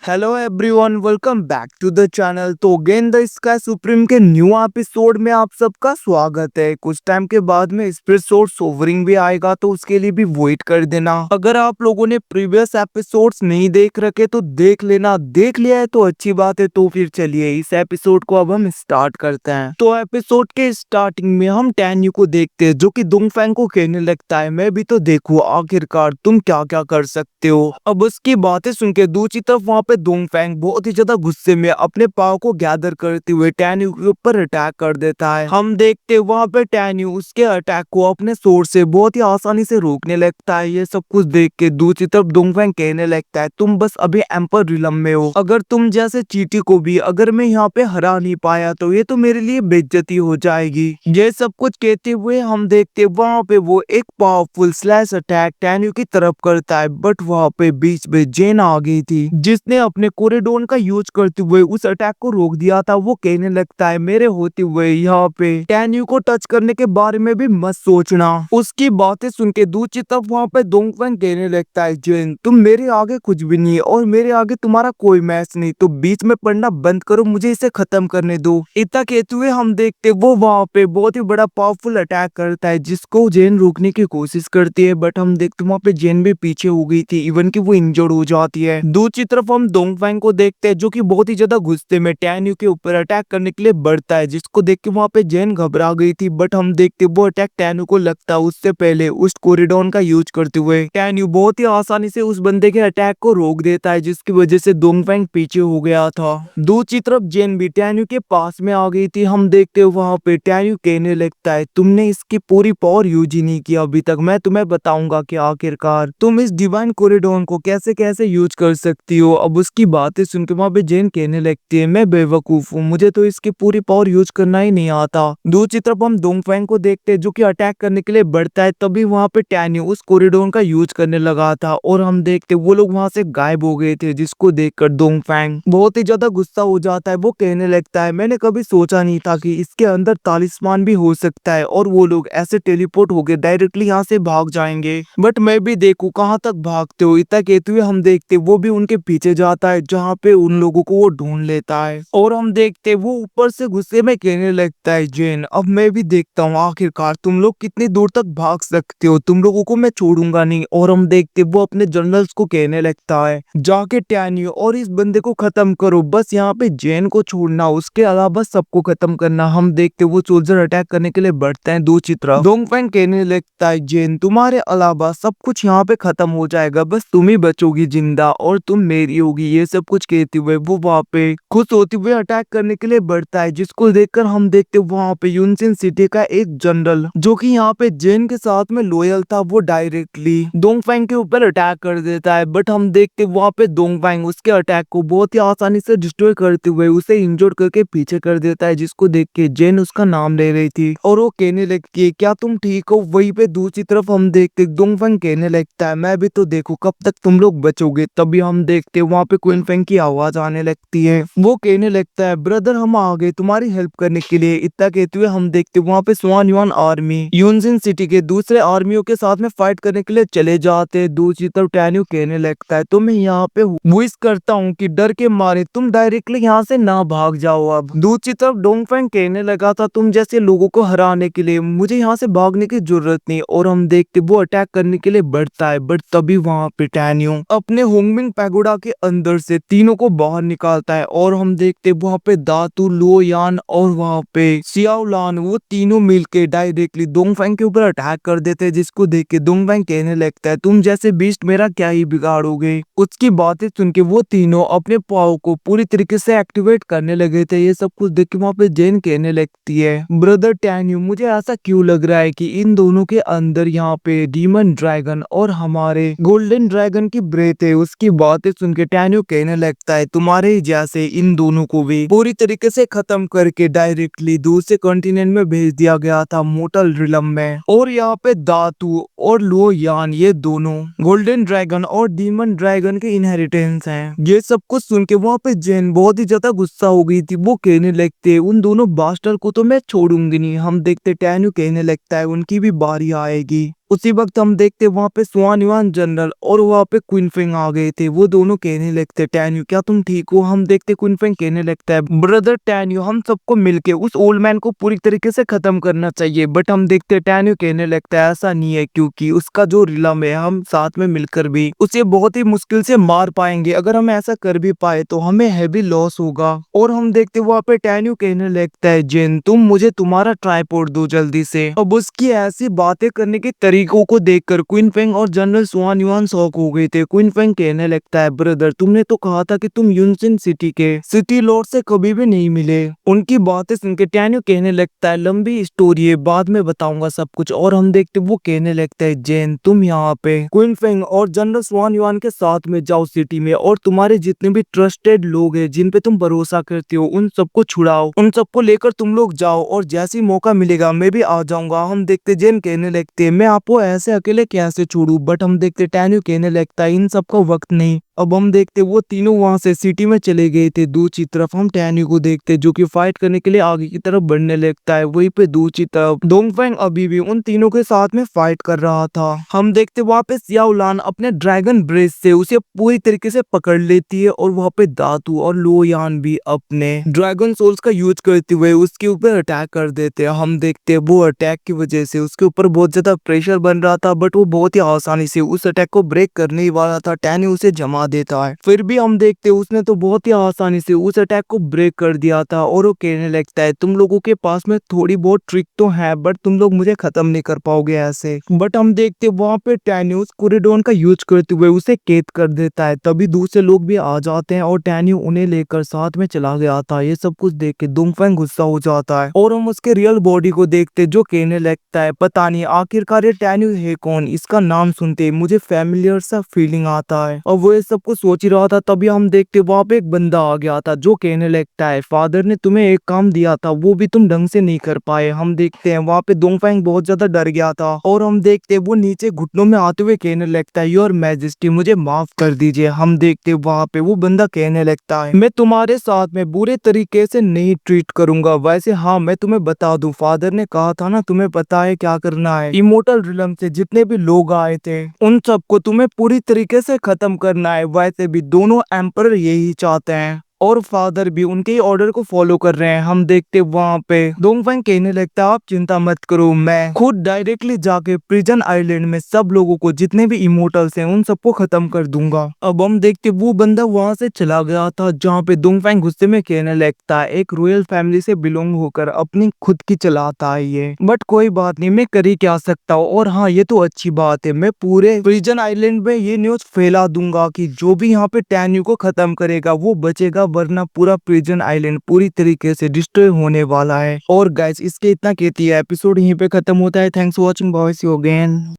Hello everyone, welcome back to the channel. तो again the sky supreme के new episode में आप सबका स्वागत है। कुछ टाइम के बाद में एपिसोड सोवरिंग भी आएगा, तो उसके लिए भी वेट कर देना। अगर आप लोगों ने प्रीवियस एपिसोड्स नहीं देख रखे तो देख लेना, देख लिया है तो अच्छी बात है। तो फिर चलिए इस एपिसोड को अब हम स्टार्ट करते हैं। तो एपिसोड के स्टार्टिंग में हम टैन्यू को देखते हैं, जो कि डोंगफेंग को कहने लगता है, मैं भी तो देखूं आखिरकार तुम क्या क्या कर सकते हो। अब उसकी बातें सुन के दूसरी तरफ वहाँ पे डोंगफेंग बहुत ही ज्यादा गुस्से में अपने पाव को गैदर करते हुए टैन्यू के ऊपर अटैक कर देता है। हम देखते वहाँ पे टैन्यू उसके अटैक को अपने सोर से बहुत ही आसानी से रोकने लगता है। ये सब कुछ देख के दूसरी तरफ डोंगफेंग कहने लगता है, तुम बस अभी एम्पर रिलम में हो, अगर तुम जैसे चींटी को भी अगर मैं यहाँ पे हरा नहीं पाया तो ये तो मेरे लिए बेइज्जती हो जाएगी। ये सब कुछ कहते हुए हम देखते वहाँ पे वो एक पावरफुल स्लैश अटैक टैन्यू की तरफ करता है, बट वहाँ पे बीच में जेन आ गई थी, जिसने अपने कोरिडोन का यूज करते हुए उस अटैक को रोक दिया था। वो कहने लगता है, मेरे होते हुए यहाँ पे टैन्यू को टच करने के बारे में भी मत सोचना। उसकी बातें सुन के दूसरी तरफ वहाँ पे डोंगफेंग कहने लगता है, जेन तुम मेरे आगे कुछ भी नहीं है और मेरे आगे तुम्हारा कोई मैच नहीं, तो बीच में पढ़ना बंद करो, मुझे इसे खत्म करने दो। इतना कहते हुए हम देखते वो वहाँ पे बहुत ही बड़ा पावरफुल अटैक करता है, जिसको जेन रोकने की कोशिश करती है, बट हम देखते वहाँ पे जेन भी पीछे हो गई थी, इवन कि वो इंजर्ड हो जाती है। दूसरी तरफ हम डोंगफेंग को देखते हैं, जो कि बहुत ही ज्यादा गुस्से में टैन्यू के ऊपर अटैक करने के लिए बढ़ता है, जिसको देख के वहाँ पे जेन घबरा गई थी, बट हम देखते वो अटैक टैन्यू को लगता है उससे पहले उस कोरिडोन का यूज करते हुए टैन्यू बहुत ही आसानी से उस बंदे के अटैक को रोक देता है, जिसकी वजह से डोंगफेंग पीछे हो गया था। दूसरी तरफ जेन भी टैन्यू के पास में आ गई थी। हम देखते वहाँ पे टैन्यू कहने लगता है, तुमने इसकी पूरी पावर यूज ही नहीं किया अभी तक, मैं तुम्हें बताऊंगा कि आखिरकार तुम इस डिवाइन कोरिडोन को कैसे कैसे यूज कर सकती हो। अब उसकी बातें सुन के वहाँ पे जेन कहने लगती है, मैं बेवकूफ हूँ, मुझे तो इसकी पूरी पावर यूज करना ही नहीं आता। दूसरी तरफ हम डोंगफेंग को देखते हैं, जो कि अटैक करने के लिए बढ़ता है, तभी वहाँ पे टैन्यू उस कोरिडोन का यूज करने लगा था, और हम देखते वो लोग वहाँ से गायब हो गए थे, जिसको देखकर डोंगफेंग बहुत ही ज्यादा गुस्सा हो जाता है। वो कहने लगता है, मैंने कभी सोचा नहीं था कि इसके अंदर तालिस्मान भी हो सकता है और वो लोग ऐसे टेलीपोर्ट होके डायरेक्टली यहाँ से भाग जाएंगे, बट मैं भी देखूं कहाँ तक भागते हो। इतना कहते हुए हम देखते वो भी उनके पीछे जाता है, जहाँ पे उन लोगों को वो ढूंढ लेता है, और हम देखते वो ऊपर से गुस्से में कहने लगता है, जेन अब मैं भी देखता हूँ आखिरकार तुम लोग कितनी दूर तक भाग सकते हो, तुम लोगों को मैं छोड़ूंगा नहीं। और हम देखते वो अपने जनरल्स को कहने लगता है, जाके टैन्यू और इस बंदे को खत्म करो, बस यहाँ पे जेन को छोड़ना, उसके अलावा सबको खत्म करना। हम देखते वो सोल्जर अटैक करने के लिए बढ़ते हैं। दूसरी तरफ डोंगफेंग कहने लगता है, जेन तुम्हारे अलावा सब कुछ यहाँ पे खत्म हो जाएगा, बस तुम ही बचोगी जिंदा और तुम मेरी होगी। ये सब कुछ कहते हुए वो वहाँ पे खुश होते हुए अटैक करने के लिए बढ़ता है, जिसको देखकर हम देखते वहाँ पे यूनसिन सिटी का एक जनरल, जो कि यहाँ पे जेन के साथ में लॉयल था, वो डायरेक्टली डोंगफेंग के ऊपर अटैक कर देता है, बट हम देखते वहाँ पे डोंगफेंग उसके अटैक को बहुत ही आसानी से डिस्ट्रॉय करते हुए उसे इंजोर्ड करके पीछे कर देता है, जिसको देख के जेन उसका नाम ले रही थी और वो कहने लगती है, क्या तुम ठीक हो। वहीं पे दूसरी तरफ हम देखते डोंगफेंग कहने लगता है, मैं भी तो देखूं कब तक तुम लोग बचोगे। तभी हम देखते वहाँ पे क्वीन फेंग की आवाज आने लगती है। वो कहने लगता है, ब्रदर हम आ गए तुम्हारी हेल्प करने के लिए। इतना कहते हुए हम देखते वहाँ पे स्वान युआन आर्मी यूनजिन सिटी के दूसरे आर्मियों के साथ में फाइट करने के लिए चले जाते। दूसरी तरफ टैन्यू कहने लगता है, तो मैं यहाँ पे विश करता हूँ कि डर के मारे तुम डायरेक्टली यहाँ से ना भाग जाओ। अब दूसरी तरफ डोंगफेंग कहने लगा था, तुम जैसे लोगों को हराने के लिए मुझे यहाँ से भागने की जरूरत नहीं। और हम देखते वो अटैक करने के लिए बढ़ता है, बट तभी वहाँ पे टैन्यू अपने होंगमिंग पैगोडा के अंदर से तीनों को बाहर निकालता है, और हम देखते वहाँ पे दातू, लुओ यान और वहाँ पे सियाओलान, वो तीनों मिलके डायरेक्टली डोंगफेंग के ऊपर अटैक कर देते हैं, जिसको देख के डोंगफेंग कहने लगता है, तुम जैसे बीस्ट मेरा क्या ही बिगाड़ोगे। उसकी बातें सुन के वो तीनों अपने पाव को पूरी तरीके से एक्टिवेट करने लगे थे। ये सब कुछ देख के वहाँ पे जेन कहने लगती है, ब्रदर टैन्यू मुझे ऐसा क्यों लग रहा है कि इन दोनों के अंदर यहाँ पे डीमन ड्रैगन और हमारे गोल्डन ड्रैगन की ब्रेथ है। उसकी बातें सुन के टैन्यू कहने लगता है, तुम्हारे जैसे इन दोनों को भी पूरी तरीके से खत्म करके डायरेक्टली दूसरे कॉन्टिनेंट में भेज दिया गया था, मोटल रिलम में। और यहाँ पे दातू और लुओ यान ये दोनों गोल्डन ड्रैगन और डीमन ड्रैगन के इनहेरिटेंस हैं। ये सब कुछ सुन के वहाँ पे जेन बहुत ही ज्यादा गुस्सा हो गई थी। वो कहने लगते, उन दोनों बास्टर को तो मैं छोड़ूंगी नहीं। हम देखते टैन्यू कहने लगता है, उनकी भी बारी आएगी। उसी वक्त हम देखते वहाँ पे स्वान युआन जनरल और वहाँ पे क्वीन फेंग आ गए थे। वो दोनों कहने लगते टैन्यू क्या तुम ठीक हो। हम देखते क्वीन फेंग कहने लगता है ब्रदर टैन्यू हम सबको मिलके उस ओल्ड मैन को पूरी तरीके से खत्म करना चाहिए। बट हम देखते टैन्यू कहने लगता है ऐसा नहीं है, क्योंकि उसका जो रिलम है हम साथ में मिलकर भी उसे बहुत ही मुश्किल से मार पाएंगे। अगर हम ऐसा कर भी पाए तो हमें हैवी लॉस होगा। और हम देखते वहाँ पे टैन्यू कहने लगता है जेन तुम मुझे तुम्हारा ट्राइपॉड दो जल्दी से। अब उसकी ऐसी बातें करने के तरीकों को देखकर क्वीन फेंग और जनरल स्वान युआन शॉक हो गए थे। क्वीन फेंग कहने लगता है ब्रदर तुमने तो कहा था कि तुम यूनसिन सिटी के सिटी लॉर्ड से कभी भी नहीं मिले। उनकी बातें सुनकर टैन्यू कहने लगता है लंबी स्टोरी है, बाद में बताऊंगा सब कुछ। और हम देखते वो कहने लगता है जेन तुम यहाँ पे क्वीन फेंग और जनरल स्वान युआन के साथ में जाओ सिटी में, और तुम्हारे जितने भी ट्रस्टेड लोग हैं जिन पे तुम भरोसा करते हो उन सबको छुड़ाओ, उन सबको लेकर तुम लोग जाओ, और जैसे ही मौका मिलेगा मैं भी आ जाऊंगा। हम देखते जेन कहने लगते मैं आपको ऐसे अकेले कैसे छोड़ू। बट हम देखते टैन्यू कहने लगता है इन सबका वक्त नहीं। अब हम देखते वो तीनों वहां से सिटी में चले गए थे। दूसरी तरफ हम टैन्यू को देखते जो कि फाइट करने के लिए आगे की तरफ बढ़ने लगता है। वहीं पे दूसरी तरफ डोंगफेंग अभी भी उन तीनों के साथ में फाइट कर रहा था। हम देखते वहां पे सियाओलान अपने ड्रैगन ब्रेस से उसे पूरी तरीके से पकड़ लेती है, और वहां पे दातू और लोयान भी अपने ड्रैगन सोल्स का यूज करते हुए उसके ऊपर अटैक कर देते हैं। हम देखते वो अटैक की वजह से उसके ऊपर बहुत ज्यादा प्रेशर बन रहा था, बट वो बहुत ही आसानी से उस अटैक को ब्रेक करने ही वाला था। टैन्यू उसे जमा देता है। फिर भी हम देखते उसने तो बहुत ही आसानी से उस अटैक को ब्रेक कर दिया था। और वो कहने लगता है तुम लोगों के पास में थोड़ी बहुत ट्रिक तो है, बट तुम लोग मुझे खत्म नहीं कर पाओगे ऐसे। बट हम देखते वहां पे टैन्यू कोरिडोन का यूज करते हुए उसे कैद कर देता है। तभी दूसरे लोग भी आ जाते हैं और टैन्यू उन्हें लेकर साथ में चला गया था। ये सब कुछ देख के डोंगफेंग गुस्सा हो जाता है, और हम उसके रियल बॉडी को देखते जो कहने लगता है पता नहीं आखिरकार ये टैन्यू है कौन। इसका नाम सुनते मुझे फैमिलियर सा फीलिंग आता है। और वो ये सब कुछ सोच ही रहा था, तभी हम देखते वहां पे एक बंदा आ गया था जो कहने लगता है फादर ने तुम्हें एक काम दिया था वो भी तुम ढंग से नहीं कर पाए। हम देखते हैं वहां पे डोंगफेंग बहुत ज्यादा डर गया था, और हम देखते वो नीचे घुटनों में आते हुए कहने लगता है योर मैजेस्टी मुझे माफ कर दीजिए। हम देखते वहां पे वो बंदा कहने लगता है मैं तुम्हारे साथ में बुरे तरीके से नहीं ट्रीट करूंगा। वैसे हाँ मैं तुम्हें बता दूं फादर ने कहा था ना तुम्हें पता है क्या करना है। इमोर्टल रिलम से जितने भी लोग आए थे उन सबको तुम्हें पूरी तरीके से खत्म करना है। वैसे भी दोनों एम्परर यही चाहते हैं, और फादर भी उनके ऑर्डर को फॉलो कर रहे हैं। हम देखते वहां पे डोंगफेंग कहने लगता है आप चिंता मत करो, मैं खुद डायरेक्टली जाके प्रिजन आइलैंड में सब लोगों को जितने भी इमोर्टल्स हैं उन सबको खत्म कर दूंगा। अब हम देखते वो बंदा वहां से चला गया था जहाँ पे डोंगफेंग गुस्से में कहने लगता है एक रॉयल फैमिली से बिलोंग होकर अपनी खुद की चलाता है ये, बट कोई बात नहीं मैं कर ही क्या सकता हूँ। और हाँ ये तो अच्छी बात है मैं पूरे प्रिजन आइलैंड में ये न्यूज फैला दूंगा कि जो भी यहाँ पे टैन्यू को खत्म करेगा वो बचेगा, वरना पूरा प्रिजन आइलैंड पूरी तरीके से डिस्ट्रॉय होने वाला है। और गाइस इसके इतना कहती है एपिसोड यहीं पे खत्म होता है। Thanks for watching, bye see you again.